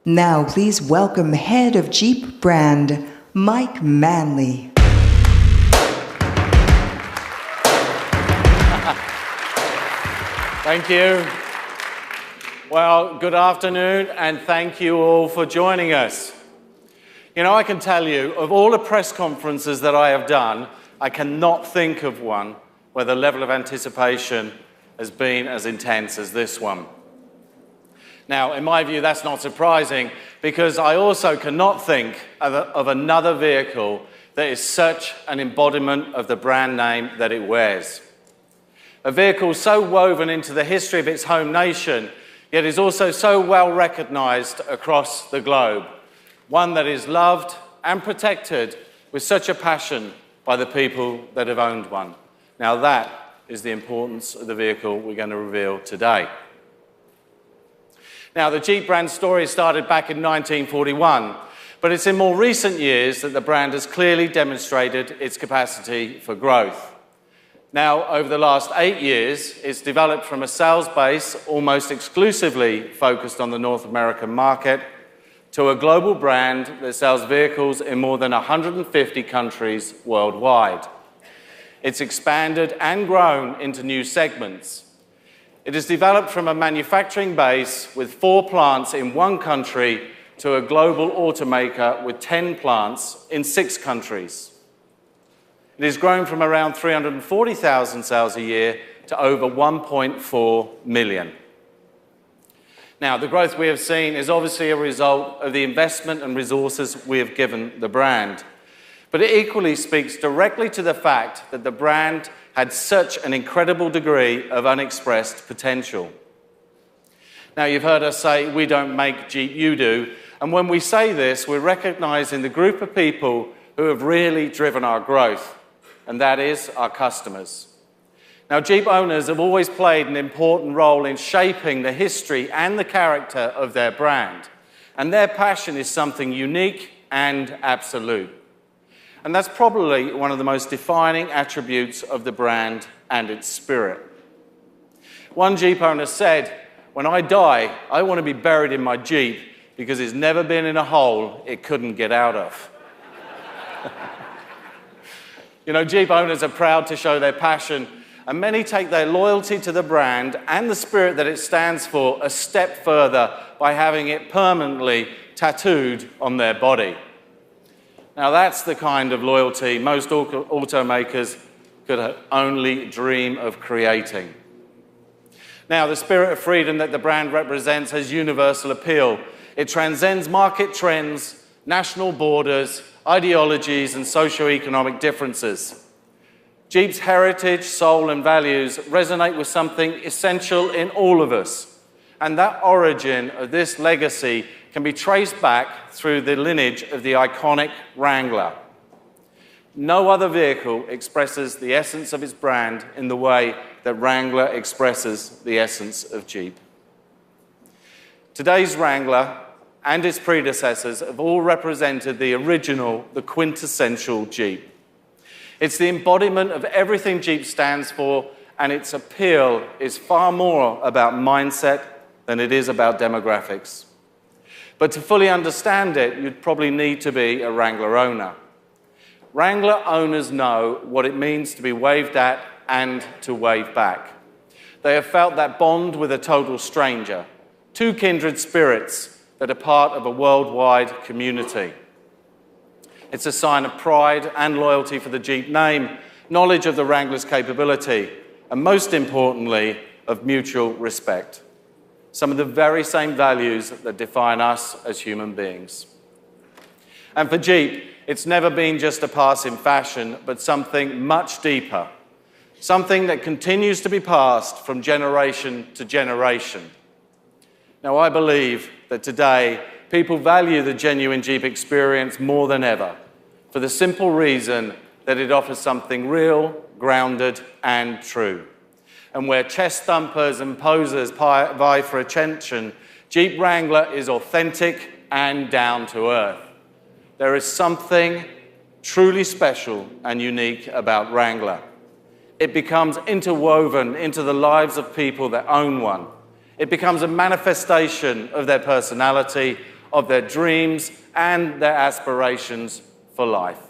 Now please welcome head of Jeep brand, Mike Manley. Thank you. Well, good afternoon, and thank you all for joining us. You know, I can tell you, of all the press conferences that I have done, I cannot think of one where the level of anticipation has been as intense as this one. Now, in my view, that's not surprising, because I also cannot think of another vehicle that is such an embodiment of the brand name that it wears. A vehicle so woven into the history of its home nation, yet is also so well recognized across the globe. One that is loved and protected with such a passion by the people that have owned one. Now that is the importance of the vehicle we're going to reveal today. Now, the Jeep brand story started back in 1941, but it's in more recent years that the brand has clearly demonstrated its capacity for growth. Now, over the last 8 years, it's developed from a sales base almost exclusively focused on the North American market to a global brand that sells vehicles in more than 150 countries worldwide. It's expanded and grown into new segments. It has developed from a manufacturing base with 4 plants in 1 country to a global automaker with 10 plants in 6 countries. It has grown from around 340,000 sales a year to over 1.4 million. Now, the growth we have seen is obviously a result of the investment and resources we have given the brand. But it equally speaks directly to the fact that the brand had such an incredible degree of unexpressed potential. Now, you've heard us say, we don't make Jeep, you do. And when we say this, we're recognizing the group of people who have really driven our growth, and that is our customers. Now, Jeep owners have always played an important role in shaping the history and the character of their brand, and their passion is something unique and absolute. And that's probably one of the most defining attributes of the brand and its spirit. One Jeep owner said, "When I die, I want to be buried in my Jeep because it's never been in a hole it couldn't get out of." You know, Jeep owners are proud to show their passion, and many take their loyalty to the brand and the spirit that it stands for a step further by having it permanently tattooed on their body. Now, that's the kind of loyalty most automakers could only dream of creating. Now, the spirit of freedom that the brand represents has universal appeal. It transcends market trends, national borders, ideologies, and socio-economic differences. Jeep's heritage, soul, and values resonate with something essential in all of us, and that origin of this legacy can be traced back through the lineage of the iconic Wrangler. No other vehicle expresses the essence of its brand in the way that Wrangler expresses the essence of Jeep. Today's Wrangler and its predecessors have all represented the original, the quintessential Jeep. It's the embodiment of everything Jeep stands for, and its appeal is far more about mindset than it is about demographics. But to fully understand it, you'd probably need to be a Wrangler owner. Wrangler owners know what it means to be waved at and to wave back. They have felt that bond with a total stranger, 2 kindred spirits that are part of a worldwide community. It's a sign of pride and loyalty for the Jeep name, knowledge of the Wrangler's capability, and most importantly, of mutual respect. Some of the very same values that define us as human beings. And for Jeep, it's never been just a passing fashion, but something much deeper. Something that continues to be passed from generation to generation. Now, I believe that today, people value the genuine Jeep experience more than ever, for the simple reason that it offers something real, grounded, and true. And where chest thumpers and posers vie for attention, Jeep Wrangler is authentic and down to earth. There is something truly special and unique about Wrangler. It becomes interwoven into the lives of people that own one. It becomes a manifestation of their personality, of their dreams and their aspirations for life.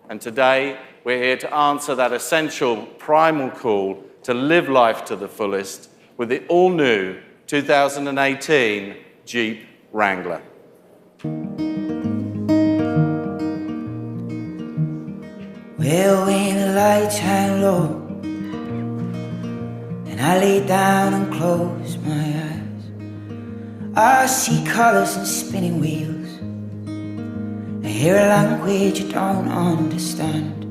And today, we're here to answer that essential primal call to live life to the fullest with the all-new 2018 Jeep Wrangler. Well, when the lights hang low and I lay down and close my eyes, I see colors and spinning wheels. I hear a language I don't understand.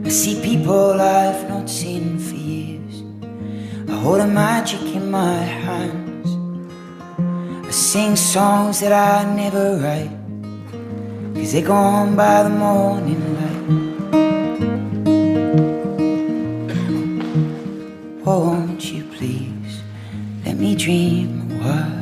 I see people I've not seen for years. I hold a magic in my hands. I sing songs that I never write, 'cause they're gone by the morning light. Won't you please let me dream a while?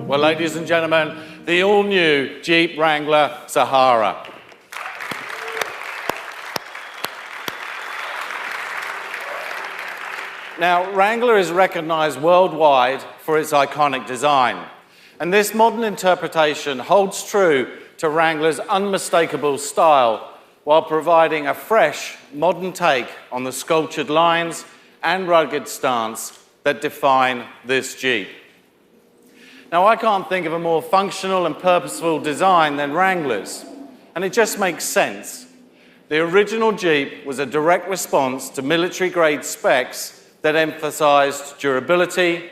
Well, ladies and gentlemen, the all-new Jeep Wrangler Sahara. Now, Wrangler is recognized worldwide for its iconic design, and this modern interpretation holds true to Wrangler's unmistakable style while providing a fresh, modern take on the sculptured lines and rugged stance that define this Jeep. Now, I can't think of a more functional and purposeful design than Wrangler's, and it just makes sense. The original Jeep was a direct response to military-grade specs that emphasized durability,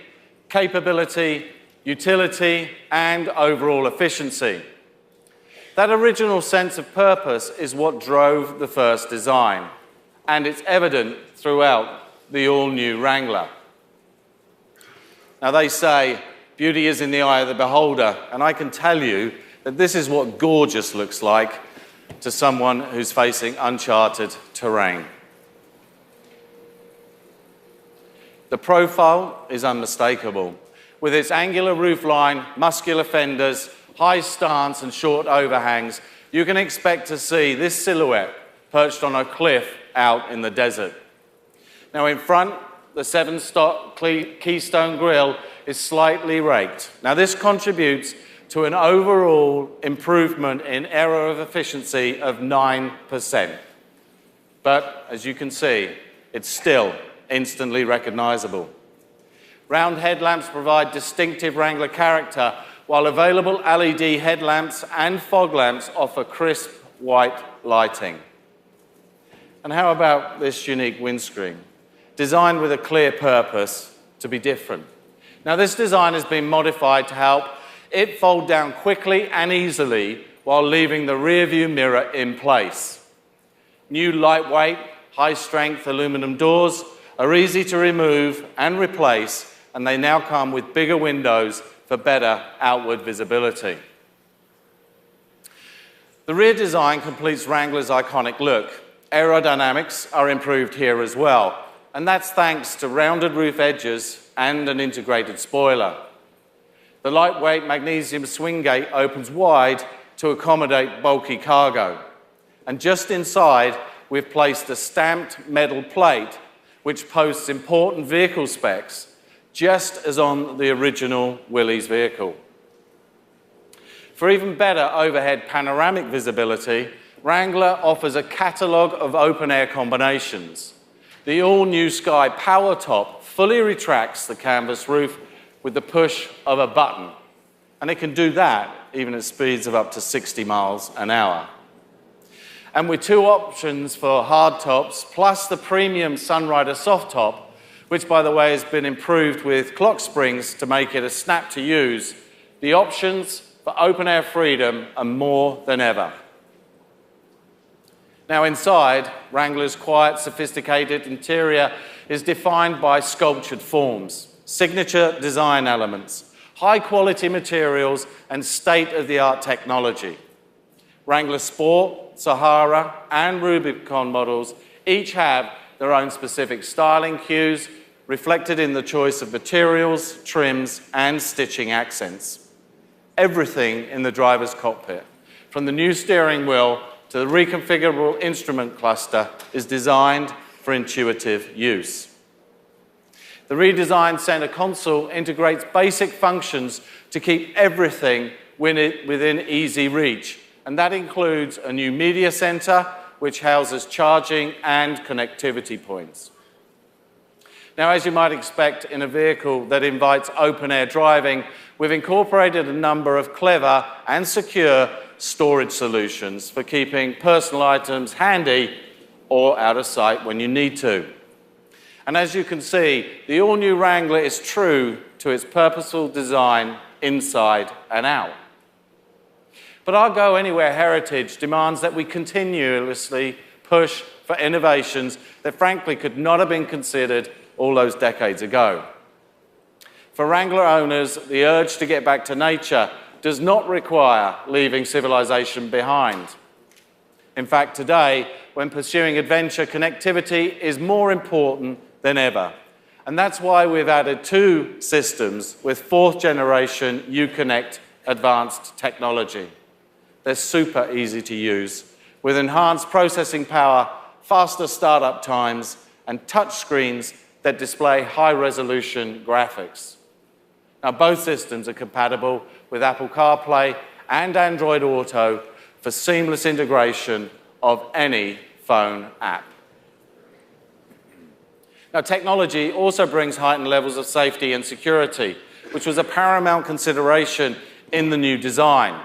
capability, utility, and overall efficiency. That original sense of purpose is what drove the first design, and it's evident throughout the all-new Wrangler. Now, they say, beauty is in the eye of the beholder, and I can tell you that this is what gorgeous looks like to someone who's facing uncharted terrain. The profile is unmistakable. With its angular roofline, muscular fenders, high stance and short overhangs, you can expect to see this silhouette perched on a cliff out in the desert. Now in front, the 7-stop Keystone grille is slightly raked. Now this contributes to an overall improvement in error of efficiency of 9%. But as you can see, it's still instantly recognizable. Round headlamps provide distinctive Wrangler character, while available LED headlamps and fog lamps offer crisp white lighting. And how about this unique windscreen? Designed with a clear purpose to be different. Now, this design has been modified to help it fold down quickly and easily while leaving the rear-view mirror in place. New lightweight, high-strength aluminum doors are easy to remove and replace, and they now come with bigger windows for better outward visibility. The rear design completes Wrangler's iconic look. Aerodynamics are improved here as well, and that's thanks to rounded roof edges and an integrated spoiler. The lightweight magnesium swing gate opens wide to accommodate bulky cargo. And just inside, we've placed a stamped metal plate which posts important vehicle specs, just as on the original Willys vehicle. For even better overhead panoramic visibility, Wrangler offers a catalogue of open-air combinations. The all-new Sky Power Top fully retracts the canvas roof with the push of a button, and it can do that even at speeds of up to 60 miles an hour. And with 2 options for hard tops, plus the premium Sunrider soft top, which, by the way, has been improved with clock springs to make it a snap to use, the options for open-air freedom are more than ever. Now inside, Wrangler's quiet, sophisticated interior is defined by sculptured forms, signature design elements, high-quality materials, and state-of-the-art technology. Wrangler Sport, Sahara, and Rubicon models each have their own specific styling cues, reflected in the choice of materials, trims, and stitching accents. Everything in the driver's cockpit, from the new steering wheel to the reconfigurable instrument cluster, is designed for intuitive use. The redesigned center console integrates basic functions to keep everything within easy reach, and that includes a new media center, which houses charging and connectivity points. Now, as you might expect in a vehicle that invites open-air driving, we've incorporated a number of clever and secure storage solutions for keeping personal items handy or out of sight when you need to. And as you can see, the all-new Wrangler is true to its purposeful design inside and out. But our Go Anywhere heritage demands that we continuously push for innovations that frankly could not have been considered all those decades ago. For Wrangler owners, the urge to get back to nature does not require leaving civilization behind. In fact, today, when pursuing adventure, connectivity is more important than ever. And that's why we've added 2 systems with 4th generation Uconnect advanced technology. They're super easy to use, with enhanced processing power, faster startup times, and touch screens that display high-resolution graphics. Now, both systems are compatible with Apple CarPlay and Android Auto for seamless integration of any phone app. Now, technology also brings heightened levels of safety and security, which was a paramount consideration in the new design.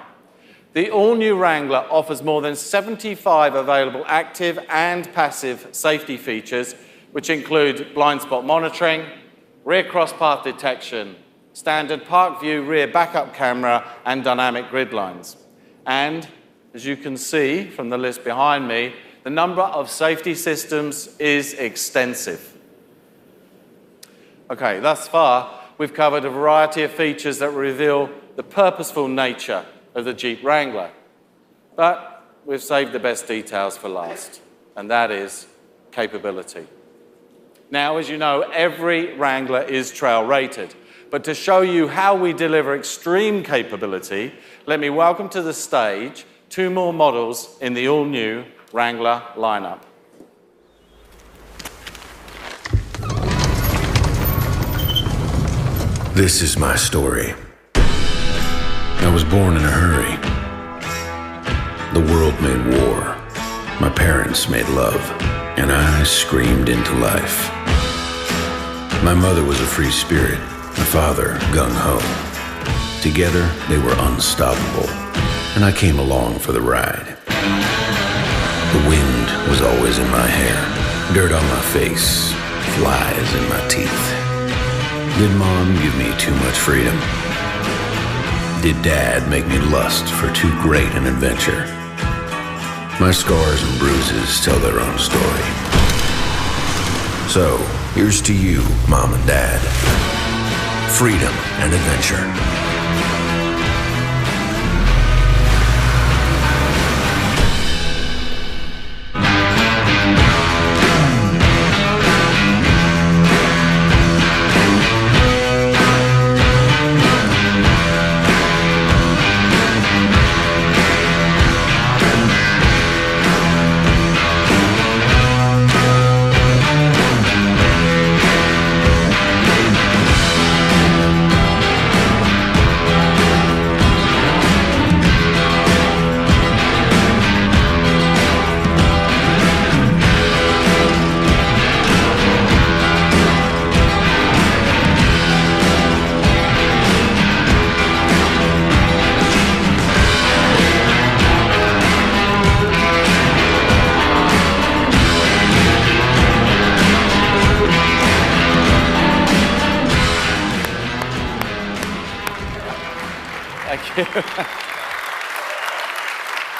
The all-new Wrangler offers more than 75 available active and passive safety features, which include blind spot monitoring, rear cross-path detection, standard park view rear backup camera, and dynamic grid lines. And, as you can see from the list behind me, the number of safety systems is extensive. Okay, thus far, we've covered a variety of features that reveal the purposeful nature of the Jeep Wrangler. But we've saved the best details for last, and that is capability. Now, as you know, every Wrangler is trail rated, but to show you how we deliver extreme capability, let me welcome to the stage 2 more models in the all-new Wrangler lineup. This is my story. I was born in a hurry. The world made war. My parents made love, and I screamed into life. My mother was a free spirit, my father gung-ho. Together, they were unstoppable, and I came along for the ride. The wind was always in my hair, dirt on my face, flies in my teeth. Did Mom give me too much freedom? Did Dad make me lust for too great an adventure? My scars and bruises tell their own story. So, here's to you, Mom and Dad. Freedom and adventure.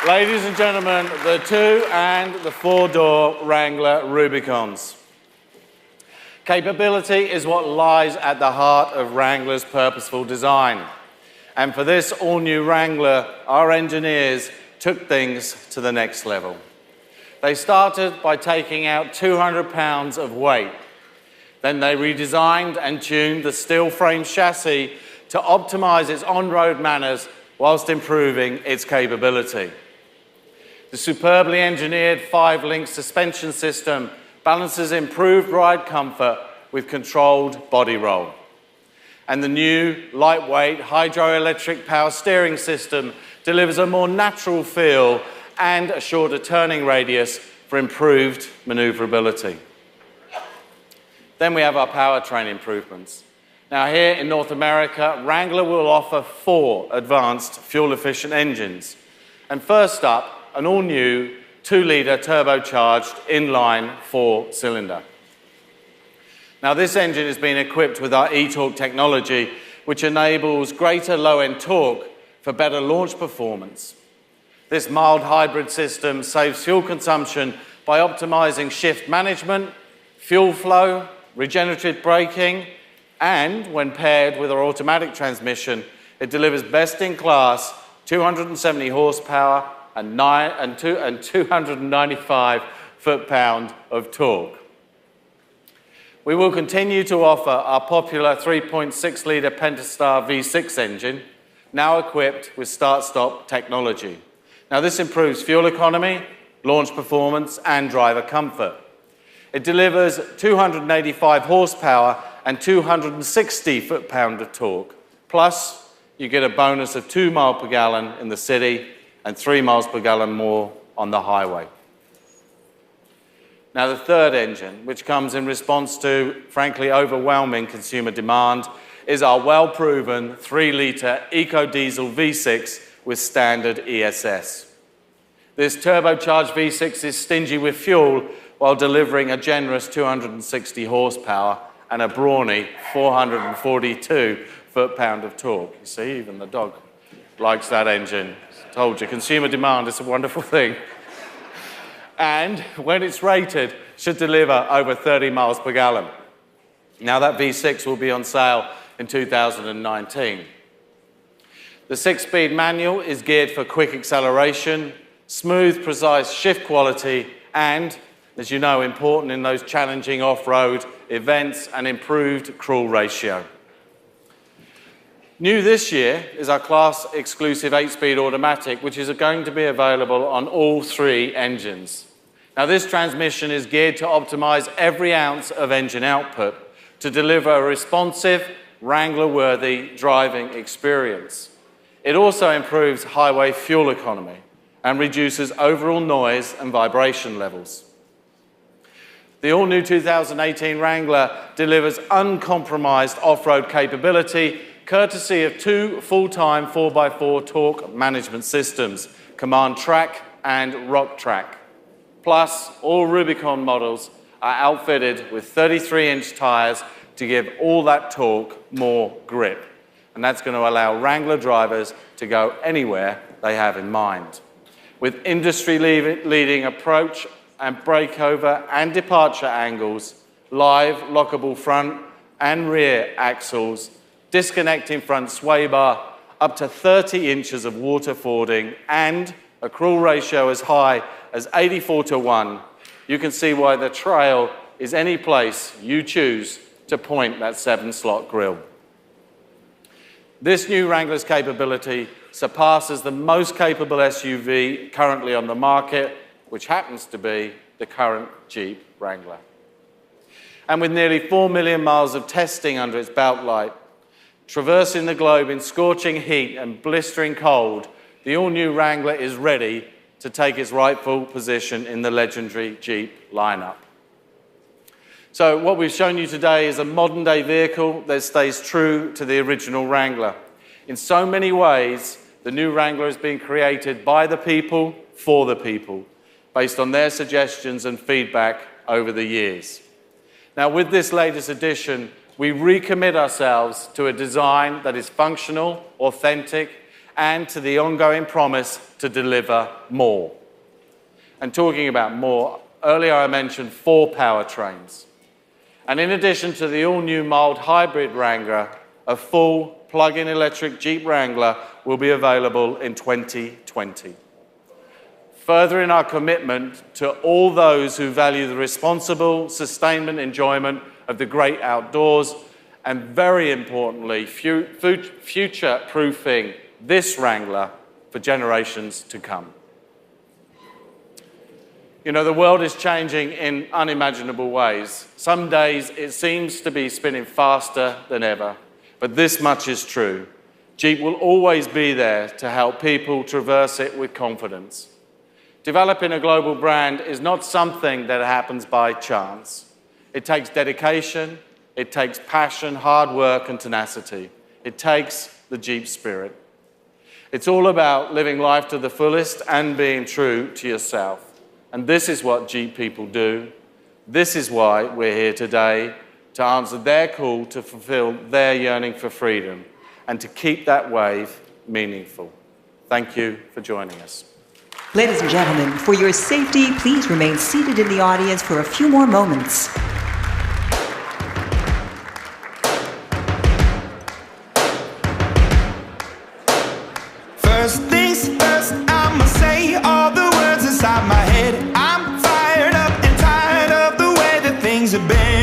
Ladies and gentlemen, the 2- and the 4-door Wrangler Rubicons. Capability is what lies at the heart of Wrangler's purposeful design. And for this all-new Wrangler, our engineers took things to the next level. They started by taking out 200 pounds of weight. Then they redesigned and tuned the steel frame chassis to optimize its on-road manners whilst improving its capability. The superbly engineered 5-link suspension system balances improved ride comfort with controlled body roll. And the new lightweight hydroelectric power steering system delivers a more natural feel and a shorter turning radius for improved maneuverability. Then we have our powertrain improvements. Now here in North America, Wrangler will offer 4 advanced fuel-efficient engines. And first up, an all-new 2-litre turbocharged inline 4-cylinder. Now this engine has been equipped with our e-torque technology, which enables greater low-end torque for better launch performance. This mild hybrid system saves fuel consumption by optimizing shift management, fuel flow, regenerative braking, and when paired with our automatic transmission, it delivers best-in-class 270 horsepower and 295 foot-pound of torque. We will continue to offer our popular 3.6-litre Pentastar V6 engine, now equipped with start-stop technology. Now this improves fuel economy, launch performance, and driver comfort. It delivers 285 horsepower and 260 foot-pound of torque. Plus, you get a bonus of 2 miles per gallon in the city and 3 miles per gallon more on the highway. Now the third engine, which comes in response to, frankly, overwhelming consumer demand, is our well-proven 3-litre eco-diesel V6 with standard ESS. This turbocharged V6 is stingy with fuel while delivering a generous 260 horsepower and a brawny 442 foot-pound of torque. You see, even the dog likes that engine. Told you, consumer demand is a wonderful thing. And when it's rated, should deliver over 30 miles per gallon. Now that V6 will be on sale in 2019. The 6-speed manual is geared for quick acceleration, smooth, precise shift quality, and, as you know, important in those challenging off-road events, an improved cruise ratio. New this year is our class-exclusive 8-speed automatic, which is going to be available on all 3 engines. Now, this transmission is geared to optimize every ounce of engine output to deliver a responsive, Wrangler-worthy driving experience. It also improves highway fuel economy and reduces overall noise and vibration levels. The all-new 2018 Wrangler delivers uncompromised off-road capability courtesy of 2 full-time 4x4 torque management systems, Command Track and Rock Track. Plus, all Rubicon models are outfitted with 33-inch tyres to give all that torque more grip. And that's going to allow Wrangler drivers to go anywhere they have in mind. With industry-leading approach and breakover and departure angles, live lockable front and rear axles, disconnecting front sway bar, up to 30 inches of water fording, and a cruise ratio as high as 84:1, you can see why the trail is any place you choose to point that 7-slot grille. This new Wrangler's capability surpasses the most capable SUV currently on the market, which happens to be the current Jeep Wrangler. And with nearly 4 million miles of testing under its belt light, traversing the globe in scorching heat and blistering cold, the all-new Wrangler is ready to take its rightful position in the legendary Jeep lineup. So what we've shown you today is a modern-day vehicle that stays true to the original Wrangler. In so many ways, the new Wrangler has been created by the people, for the people, based on their suggestions and feedback over the years. Now, with this latest edition, we recommit ourselves to a design that is functional, authentic, and to the ongoing promise to deliver more. And talking about more, earlier I mentioned 4 powertrains. And in addition to the all-new mild hybrid Wrangler, a full plug-in electric Jeep Wrangler will be available in 2020. furthering our commitment to all those who value the responsible, sustainable enjoyment of the great outdoors, and very importantly, future-proofing this Wrangler for generations to come. You know, the world is changing in unimaginable ways. Some days it seems to be spinning faster than ever, but this much is true. Jeep will always be there to help people traverse it with confidence. Developing a global brand is not something that happens by chance. It takes dedication, it takes passion, hard work, and tenacity. It takes the Jeep spirit. It's all about living life to the fullest and being true to yourself. And this is what Jeep people do. This is why we're here today, to answer their call to fulfill their yearning for freedom and to keep that wave meaningful. Thank you for joining us. Ladies and gentlemen, for your safety, please remain seated in the audience for a few more moments. First things first, I'ma say all the words inside my head. I'm fired up and tired of the way that things have been.